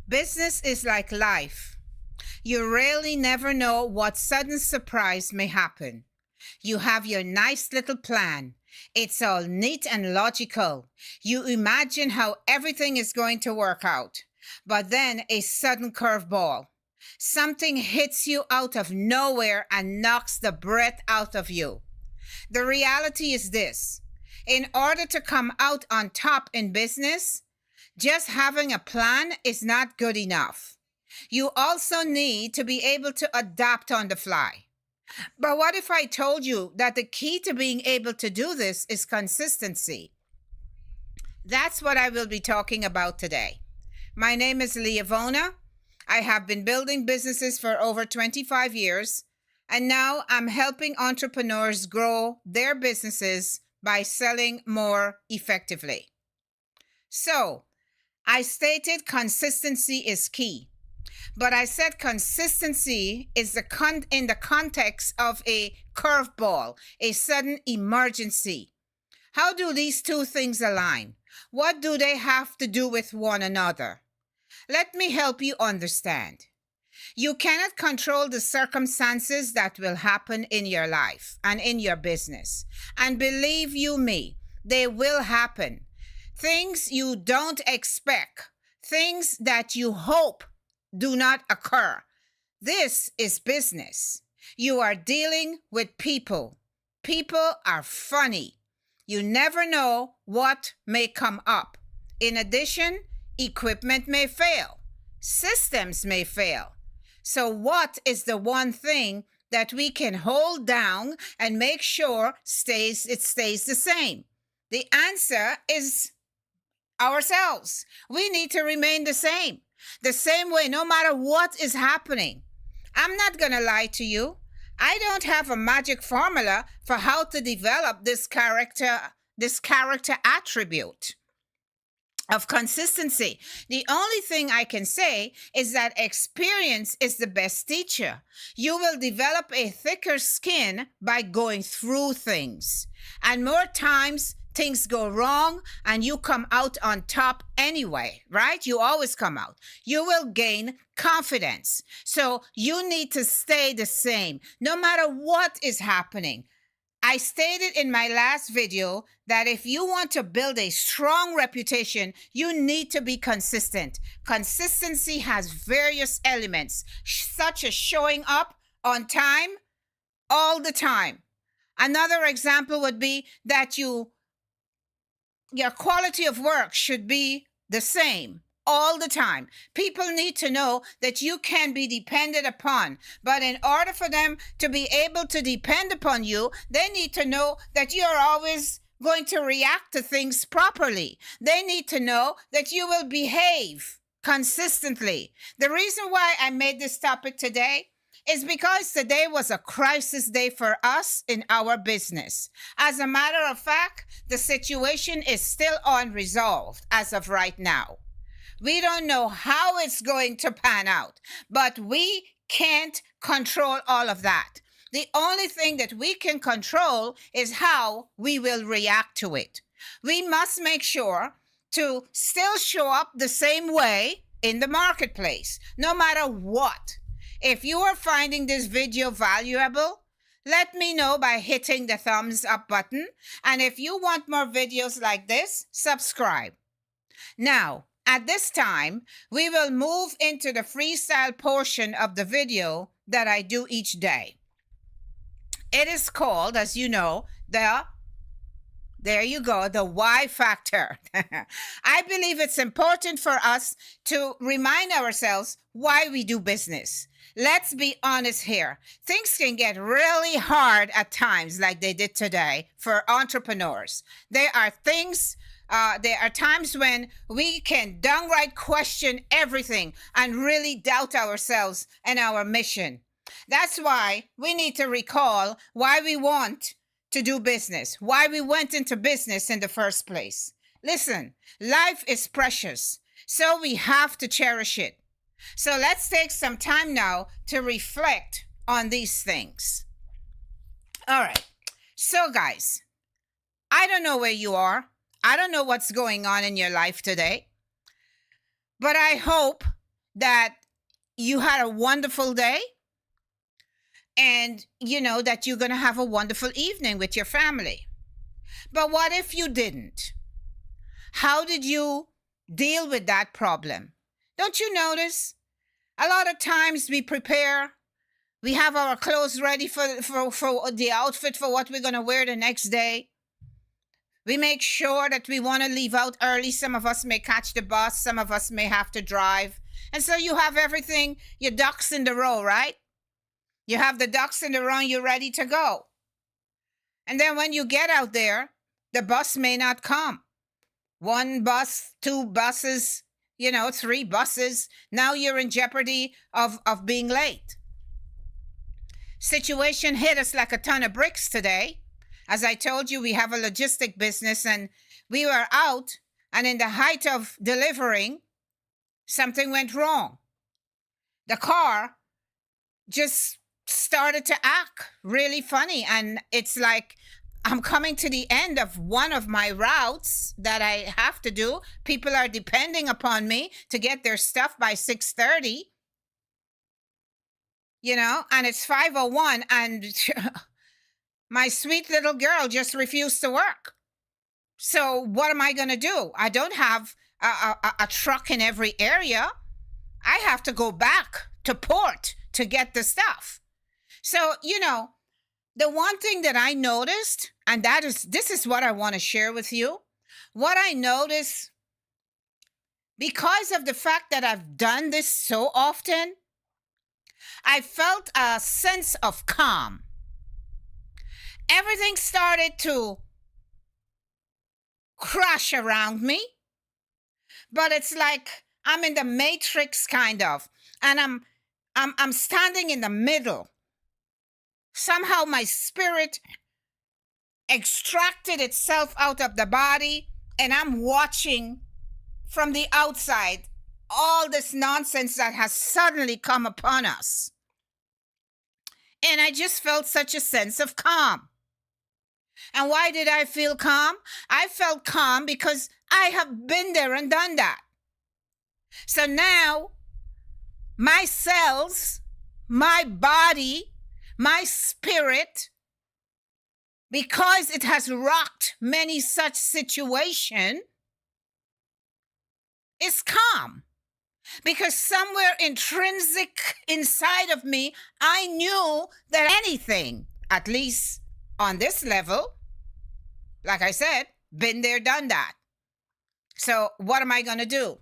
Business is like life. You really never know what sudden surprise may happen. You have your nice little plan. It's all neat and logical. You imagine how everything is going to work out. But then a sudden curveball. Something hits you out of nowhere and knocks the breath out of you. The reality is this: in order to come out on top in business, just having a plan is not good enough. You also need to be able to adapt on the fly. But what if I told you that the key to being able to do this is consistency? That's what I will be talking about today. My name is Leavona. I have been building businesses for over 25 years, and now I'm helping entrepreneurs grow their businesses by selling more effectively. So, I stated consistency is key. But I said consistency is in the context of a curveball, a sudden emergency. How do these two things align? What do they have to do with one another? Let me help you understand. You cannot control the circumstances that will happen in your life and in your business. And believe you me, they will happen. Things you don't expect, things that you hope do not occur. This is business. You are dealing with people. People are funny. You never know what may come up. In addition, equipment may fail. Systems may fail. So what is the one thing that we can hold down and make sure it stays the same? The answer is ourselves. We need to remain the same way, no matter what is happening. I'm not going to lie to you. I don't have a magic formula for how to develop this character attribute of consistency. The only thing I can say is that experience is the best teacher. You will develop a thicker skin by going through things. And more times, things go wrong and you come out on top anyway, right? You always come out. You will gain confidence. So you need to stay the same no matter what is happening. I stated in my last video that if you want to build a strong reputation, you need to be consistent. Consistency has various elements, such as showing up on time all the time. Another example would be that your quality of work should be the same all the time. People need to know that you can be depended upon. But in order for them to be able to depend upon you, they need to know that you're always going to react to things properly. They need to know that you will behave consistently. The reason why I made this topic today is because today was a crisis day for us in our business. As a matter of fact, the situation is still unresolved as of right now. We don't know how it's going to pan out, but we can't control all of that. The only thing that we can control is how we will react to it. We must make sure to still show up the same way in the marketplace, no matter what. If you are finding this video valuable, let me know by hitting the thumbs up button. And if you want more videos like this, subscribe. Now, at this time, we will move into the freestyle portion of the video that I do each day. It is called, as you know, the why factor. I believe it's important for us to remind ourselves why we do business. Let's be honest here. Things can get really hard at times like they did today for entrepreneurs. There are times when we can downright question everything and really doubt ourselves and our mission. That's why we need to recall why we want to do business, why we went into business in the first place. Listen, life is precious, so we have to cherish it. So let's take some time now to reflect on these things. All right. So guys, I don't know where you are. I don't know what's going on in your life today, but I hope that you had a wonderful day and you know that you're going to have a wonderful evening with your family. But what if you didn't? How did you deal with that problem? Don't you notice? A lot of times we prepare, we have our clothes ready for the outfit for what we're going to wear the next day. We make sure that we want to leave out early. Some of us may catch the bus, some of us may have to drive. And so you have everything, your ducks in the row, right? You have the ducks in the row and you're ready to go. And then when you get out there, the bus may not come. One bus, two buses, three buses. Now you're in jeopardy of being late. Situation hit us like a ton of bricks today. As I told you, we have a logistic business and we were out, and in the height of delivering, something went wrong. The car just started to act really funny, and it's like I'm coming to the end of one of my routes that I have to do. People are depending upon me to get their stuff by 6:30, and it's 5:01, and my sweet little girl just refused to work. So what am I going to do? I don't have a truck in every area. I have to go back to port to get the stuff. So, the one thing that I noticed, and this is what I want to share with you. What I noticed, because of the fact that I've done this so often, I felt a sense of calm. Everything started to crash around me, but it's like I'm in the matrix kind of, and I'm standing in the middle. Somehow my spirit extracted itself out of the body, and I'm watching from the outside all this nonsense that has suddenly come upon us. And I just felt such a sense of calm. And why did I feel calm? I felt calm because I have been there and done that. So now my cells, my body, my spirit, because it has rocked many such situations, is calm. Because somewhere intrinsic inside of me, I knew that anything, at least on this level, like I said, been there, done that. So what am I going to do?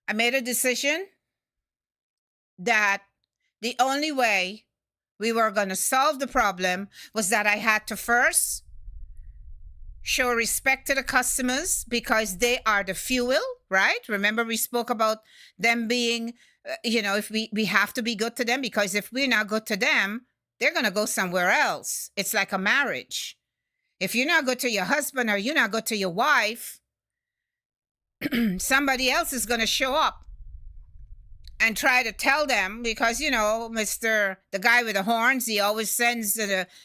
I made a decision that the only way we were going to solve the problem was that I had to first show respect to the customers, because they are the fuel, right? Remember, we spoke about them being, if we have to be good to them, because if we're not good to them, they're going to go somewhere else. It's like a marriage. If you're not good to your husband or you're not good to your wife, somebody else is going to show up and try to tell them, because, the guy with the horns, he always sends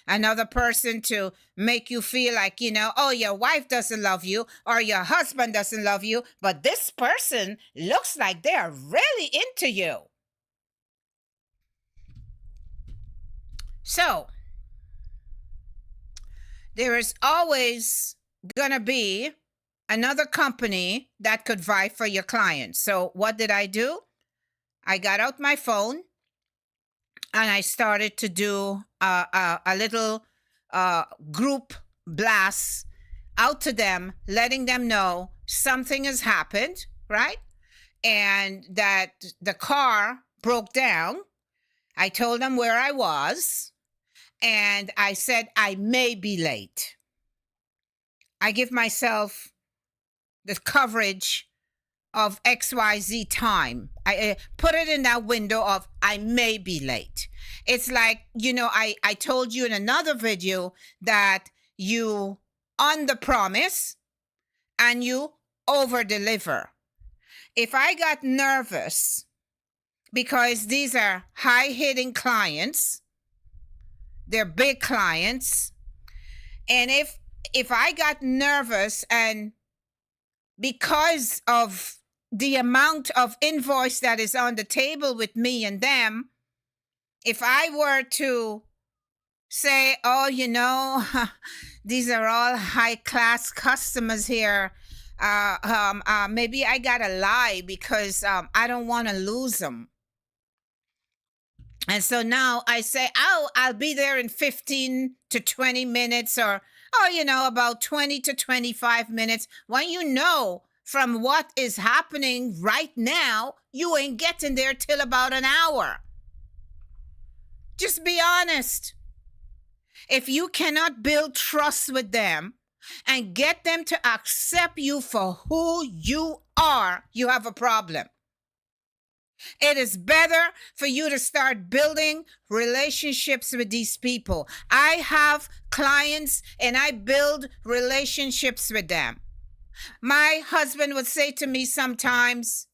another person to make you feel like, oh, your wife doesn't love you or your husband doesn't love you, but this person looks like they're really into you. So there is always going to be another company that could vie for your client. So what did I do? I got out my phone and I started to do a little group blast out to them, letting them know something has happened, right? And that the car broke down. I told them where I was, and I said I may be late. I give myself the coverage of XYZ time. I put it in that window of I may be late. It's like, I told you in another video that you under promise and you over deliver. If I got nervous because these are high hitting clients, they're big clients, and if I got nervous and because of the amount of invoice that is on the table with me and them, if I were to say, oh, these are all high class customers here, maybe I gotta lie because I don't want to lose them. And so now I say, oh, I'll be there in 15 to 20 minutes or about 20 to 25 minutes, when from what is happening right now, you ain't getting there till about an hour. Just be honest. If you cannot build trust with them and get them to accept you for who you are, you have a problem. It is better for you to start building relationships with these people. I have clients and I build relationships with them. My husband would say to me sometimes,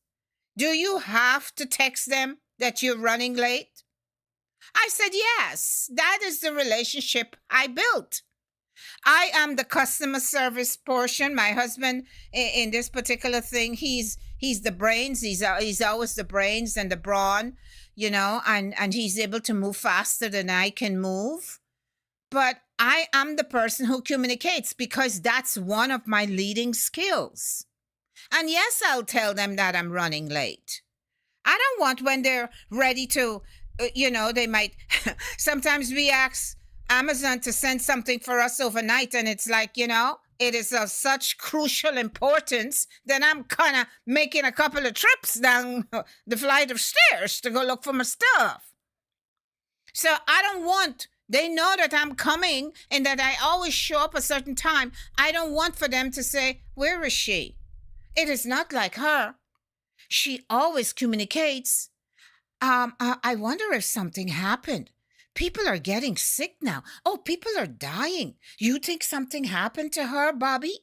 do you have to text them that you're running late? I said, yes, that is the relationship I built. I am the customer service portion. My husband, in this particular thing, he's the brains. He's always the brains and the brawn, and he's able to move faster than I can move. But I am the person who communicates because that's one of my leading skills. And yes, I'll tell them that I'm running late. I don't want when they're ready to, they might, sometimes we ask Amazon to send something for us overnight, and it's like, it is of such crucial importance that I'm kind of making a couple of trips down the flight of stairs to go look for my stuff. So I don't want, they know that I'm coming and that I always show up a certain time. I don't want for them to say, where is she? It is not like her. She always communicates. I wonder if something happened. People are getting sick now. Oh, people are dying. You think something happened to her, Bobby?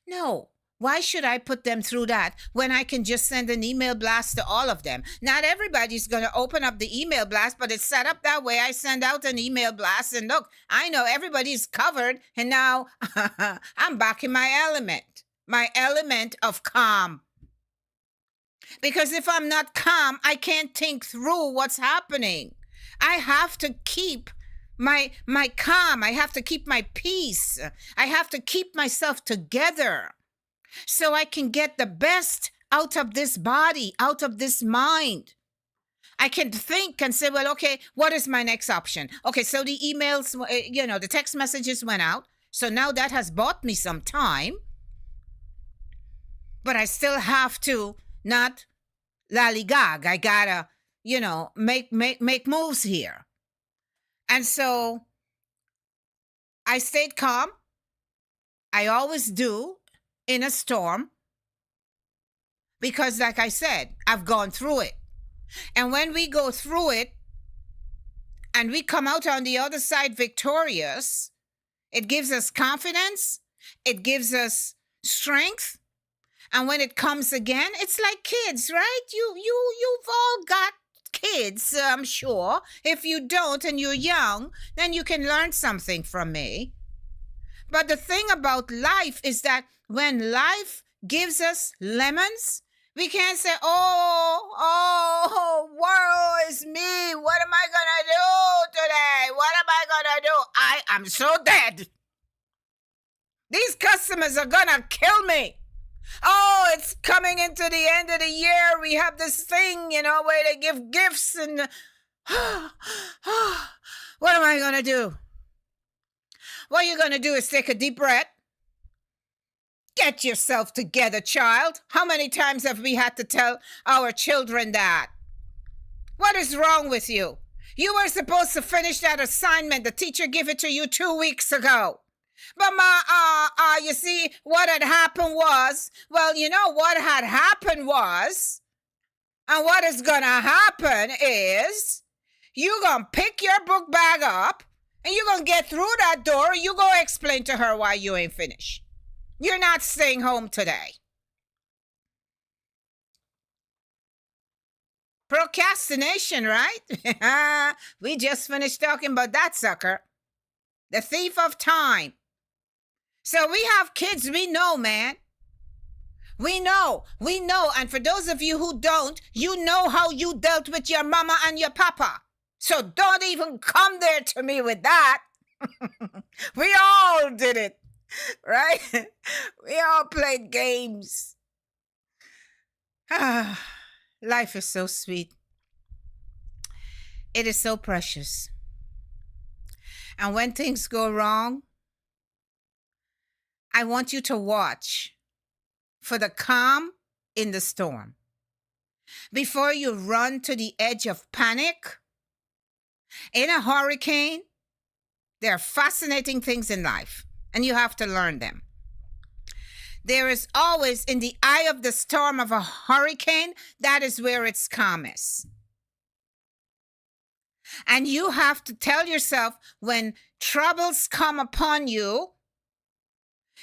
No. Why should I put them through that when I can just send an email blast to all of them? Not everybody's going to open up the email blast, but it's set up that way. I send out an email blast and look, I know everybody's covered, and now I'm back in my element of calm. Because if I'm not calm, I can't think through what's happening. I have to keep my calm. I have to keep my peace. I have to keep myself together so I can get the best out of this body, out of this mind. I can think and say, well, okay, what is my next option? Okay, so the emails, the text messages went out. So now that has bought me some time. But I still have to not lollygag. I gotta, make moves here. And so I stayed calm. I always do in a storm. Because like I said, I've gone through it. And when we go through it and we come out on the other side victorious, it gives us confidence. It gives us strength. And when it comes again, it's like kids, right? You've all got kids, I'm sure. If you don't and you're young, then you can learn something from me. But the thing about life is that when life gives us lemons, we can't say, oh, woe is me. What am I going to do today? What am I going to do? I am so dead. These customers are going to kill me. Oh, it's coming into the end of the year. We have this thing, where they give gifts and what am I going to do? What you're going to do is take a deep breath. Get yourself together, child. How many times have we had to tell our children that? What is wrong with you? You were supposed to finish that assignment. The teacher gave it to you 2 weeks ago. But you see, what had happened was, what had happened was, and what is going to happen is, you're going to pick your book bag up, and you're going to get through that door, and you go explain to her why you ain't finished. You're not staying home today. Procrastination, right? We just finished talking about that sucker. The thief of time. So we have kids we know, man. We know. And for those of you who don't, you know how you dealt with your mama and your papa. So don't even come there to me with that. We all did it, right? We all played games. Life is so sweet. It is so precious. And when things go wrong, I want you to watch for the calm in the storm. Before you run to the edge of panic, in a hurricane, there are fascinating things in life, and you have to learn them. There is always, in the eye of the storm of a hurricane, that is where it's calmest. And you have to tell yourself, when troubles come upon you,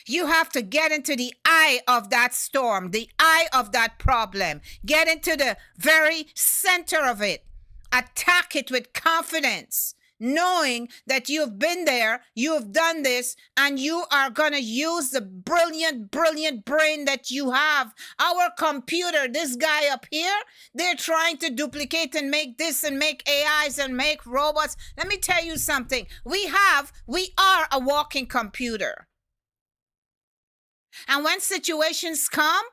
you have to get into the eye of that storm, the eye of that problem. Get into the very center of it. Attack it with confidence, knowing that you've been there, you've done this, and you are going to use the brilliant brain that you have. Our computer, this guy up here, they're trying to duplicate and make this and make AIs and make robots. Let me tell you something. We are a walking computer. And when situations come,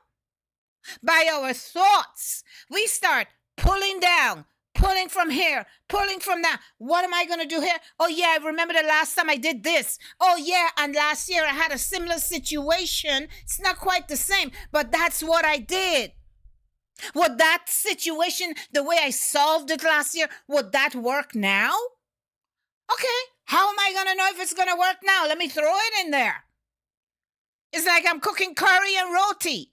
by our thoughts, we start pulling down, pulling from here, pulling from that. What am I going to do here? Oh, yeah, I remember the last time I did this. Oh, yeah, and last year I had a similar situation. It's not quite the same, but that's what I did. Would that situation, the way I solved it last year, would that work now? Okay, how am I going to know if it's going to work now? Let me throw it in there. It's like I'm cooking curry and roti.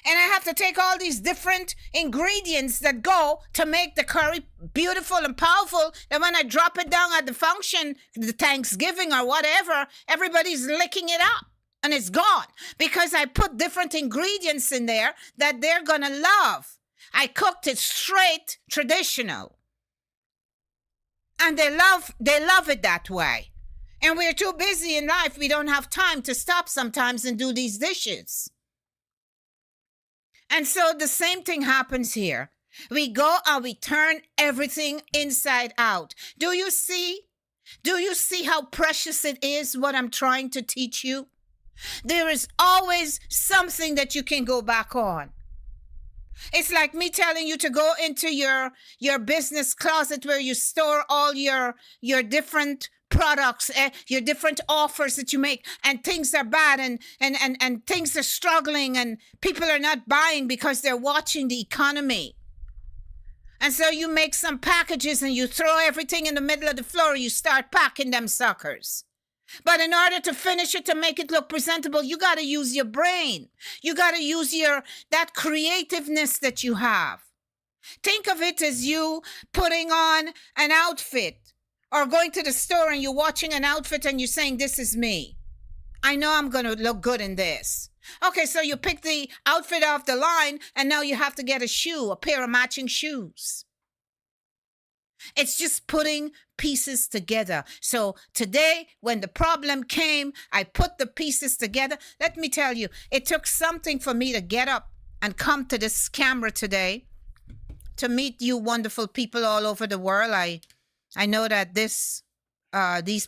And I have to take all these different ingredients that go to make the curry beautiful and powerful. And when I drop it down at the function, the Thanksgiving or whatever, everybody's licking it up and it's gone. Because I put different ingredients in there that they're going to love. I cooked it straight traditional. And they love it that way. And we're too busy in life. We don't have time to stop sometimes and do these dishes. And so the same thing happens here. We go and we turn everything inside out. Do you see? Do you see how precious it is, what I'm trying to teach you? There is always something that you can go back on. It's like me telling you to go into your business closet where you store all your different products, your different offers that you make, and things are bad and things are struggling and people are not buying because they're watching the economy. And so you make some packages and you throw everything in the middle of the floor. You start packing them suckers. But in order to finish it, to make it look presentable, you got to use your brain. You got to use that creativeness that you have. Think of it as you putting on an outfit or going to the store and you're watching an outfit and you're saying, this is me. I know I'm going to look good in this. Okay, so you pick the outfit off the line and now you have to get a pair of matching shoes. It's just putting pieces together. So today, when the problem came, I put the pieces together. Let me tell you, it took something for me to get up and come to this camera today to meet you wonderful people all over the world. I know that these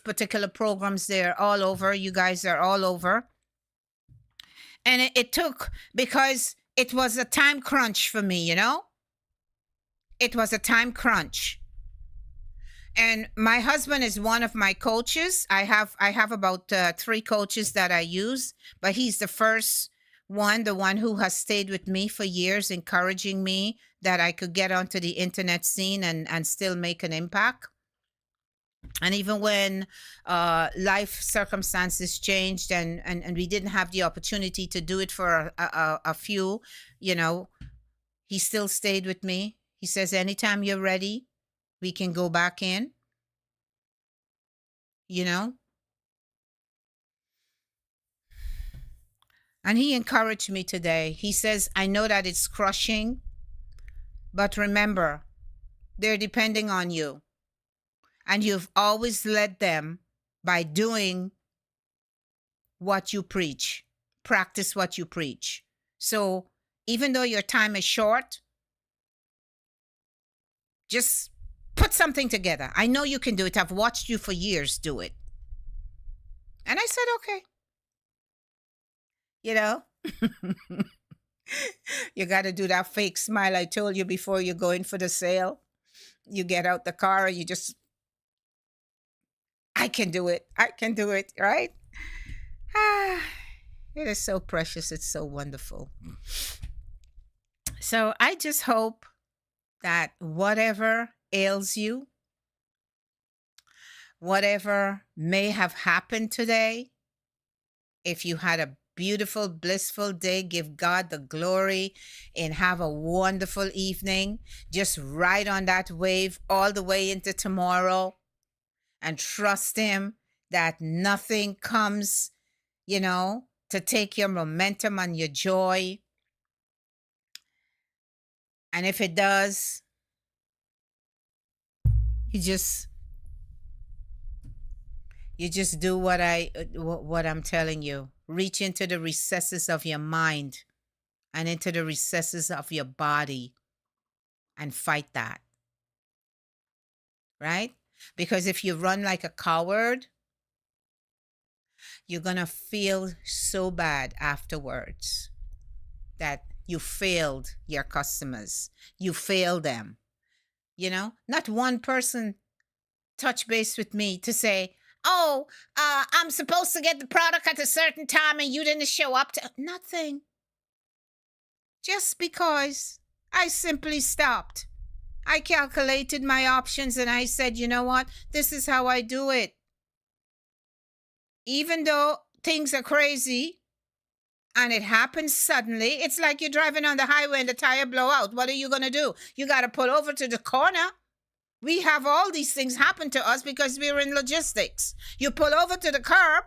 particular programs, they're all over. You guys are all over. And it took, because it was a time crunch for me, you know? It was a time crunch. And my husband is one of my coaches. I have about 3 coaches that I use, but he's the first one, the one who has stayed with me for years, encouraging me that I could get onto the internet scene and still make an impact. And even when life circumstances changed and we didn't have the opportunity to do it for a few, you know, he still stayed with me. He says, anytime you're ready, we can go back in, you know. And he encouraged me today. He says, I know that it's crushing, but remember, they're depending on you. And you've always led them by doing what you preach. Practice what you preach. So even though your time is short, just put something together. I know you can do it. I've watched you for years do it. And I said, okay. You know, you got to do that fake smile I told you before you go in for the sale. You get out the car and you just, I can do it. I can do it, right? Ah, it is so precious. It's so wonderful. So I just hope that whatever ails you, whatever may have happened today, if you had a beautiful, blissful day, give God the glory and have a wonderful evening. Just ride on that wave all the way into tomorrow and trust Him that nothing comes, to take your momentum and your joy. And if it does, you just do what I'm telling you. Reach into the recesses of your mind and into the recesses of your body and fight that. Right? Because if you run like a coward, you're going to feel so bad afterwards that you failed your customers. You failed them. Not one person touch base with me to say, oh, I'm supposed to get the product at a certain time and you didn't show up to nothing. Just because I simply stopped. I calculated my options and I said, you know what? This is how I do it. Even though things are crazy and it happens suddenly, it's like you're driving on the highway and the tire blow out. What are you going to do? You got to pull over to the corner. We have all these things happen to us because we're in logistics. You pull over to the curb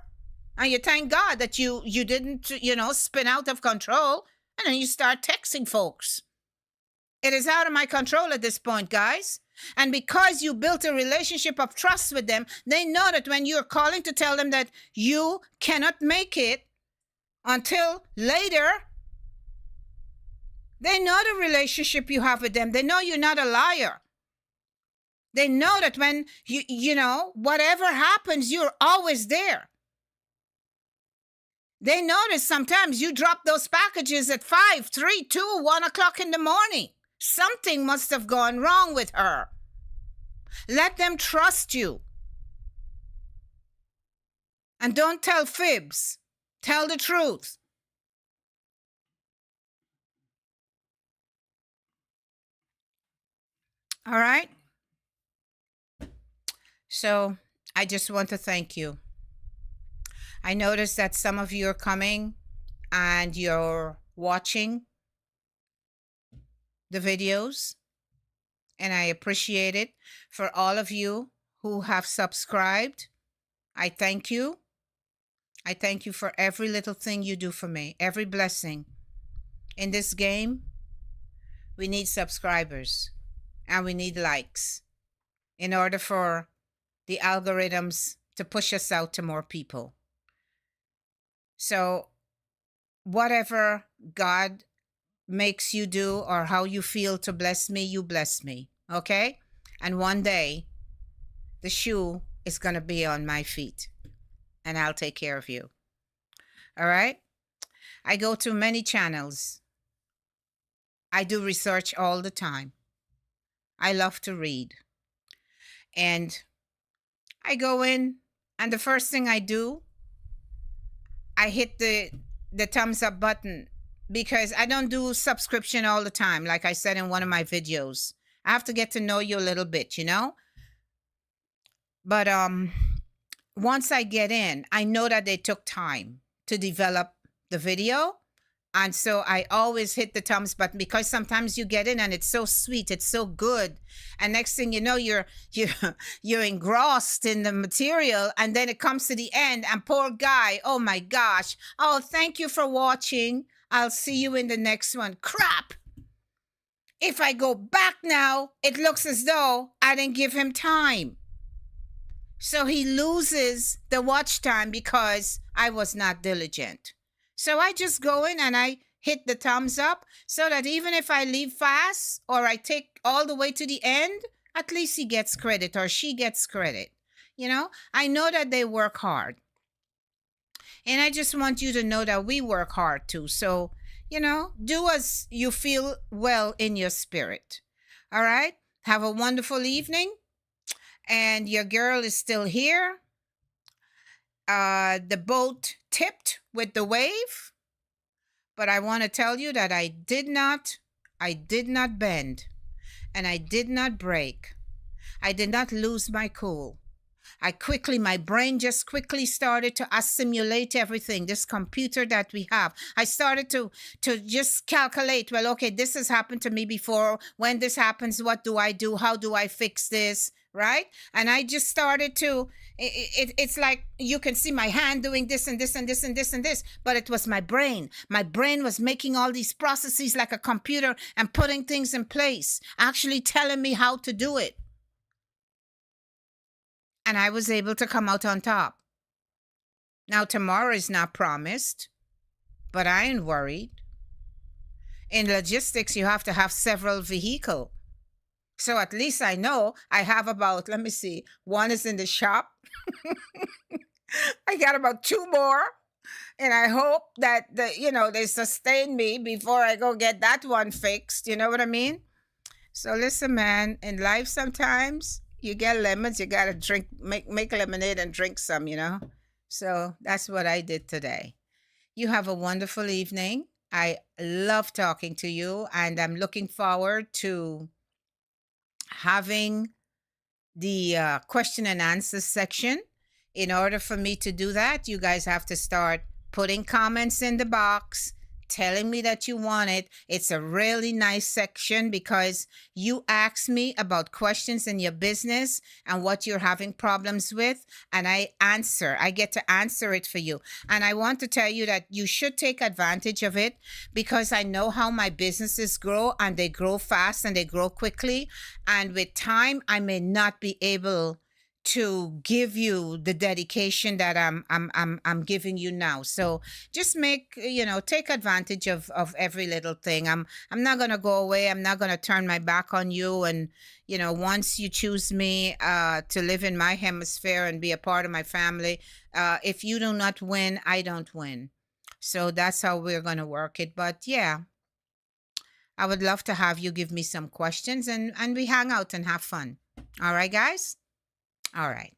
and you thank God that you didn't, spin out of control, and then you start texting folks. It is out of my control at this point, guys. And because you built a relationship of trust with them, they know that when you're calling to tell them that you cannot make it until later, they know the relationship you have with them. They know you're not a liar. They know that when whatever happens, you're always there. They notice sometimes you drop those packages at 5, 3, 2, 1 o'clock in the morning. Something must have gone wrong with her. Let them trust you. And don't tell fibs. Tell the truth. All right? So I just want to thank you. I noticed that some of you are coming and you're watching the videos, and I appreciate it. For all of you who have subscribed, I thank you. I thank you for every little thing you do for me, every blessing. In this game, we need subscribers and we need likes in order for the algorithms to push us out to more people. So whatever God makes you do or how you feel to bless me, you bless me, okay? And one day, the shoe is going to be on my feet and I'll take care of you. All right? I go to many channels. I do research all the time. I love to read. And I go in, and the first thing I do, I hit the thumbs up button, because I don't do subscription all the time, like I said in one of my videos. I have to get to know you a little bit, But once I get in, I know that they took time to develop the video. And so I always hit the thumbs button, because sometimes you get in and it's so sweet, it's so good. And next thing you know, you're engrossed in the material, and then it comes to the end and poor guy, oh my gosh. Oh, thank you for watching. I'll see you in the next one. Crap. If I go back now, it looks as though I didn't give him time. So he loses the watch time because I was not diligent. So I just go in and I hit the thumbs up so that even if I leave fast or I take all the way to the end, at least he gets credit or she gets credit. You know, I know that they work hard. And I just want you to know that we work hard too. So, you know, do as you feel well in your spirit. All right? Have a wonderful evening. And your girl is still here. The boat tipped with the wave. But I want to tell you that I did not bend. And I did not break. I did not lose my cool. My brain just quickly started to assimilate everything, this computer that we have. I started to just calculate, well, okay, this has happened to me before. When this happens, what do I do? How do I fix this? Right? And I just started to, it's like you can see my hand doing this and this and this and this and this, but it was my brain. My brain was making all these processes like a computer and putting things in place, actually telling me how to do it. And I was able to come out on top. Now, tomorrow is not promised, but I ain't worried. In logistics, you have to have several vehicles. So at least I know I have about, let me see, one is in the shop. I got about 2 more. And I hope that, they sustain me before I go get that one fixed. You know what I mean? So listen, man, in life sometimes you get lemons, you gotta drink, make lemonade and drink some, So that's what I did today. You have a wonderful evening. I love talking to you, and I'm looking forward to having the question and answer section. In order for me to do that, you guys have to start putting comments in the box, telling me that you want it. It's a really nice section because you ask me about questions in your business and what you're having problems with, and I get to answer it for you. And I want to tell you that you should take advantage of it because I know how my businesses grow, and they grow fast and they grow quickly. And with time, I may not be able to give you the dedication that I'm giving you now. So just take advantage of every little thing. I'm not gonna go away. I'm not gonna turn my back on you. And once you choose me to live in my hemisphere and be a part of my family, if you do not win, I don't win. So that's how we're gonna work it. But yeah, I would love to have you give me some questions and we hang out and have fun. All right, guys? All right.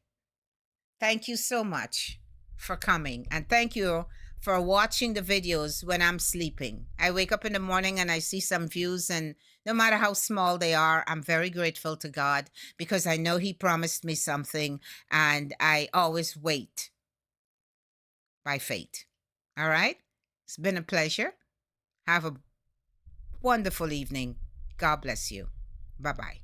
Thank you so much for coming. And thank you for watching the videos when I'm sleeping. I wake up in the morning and I see some views, and no matter how small they are, I'm very grateful to God because I know He promised me something, and I always wait by faith. All right? It's been a pleasure. Have a wonderful evening. God bless you. Bye-bye.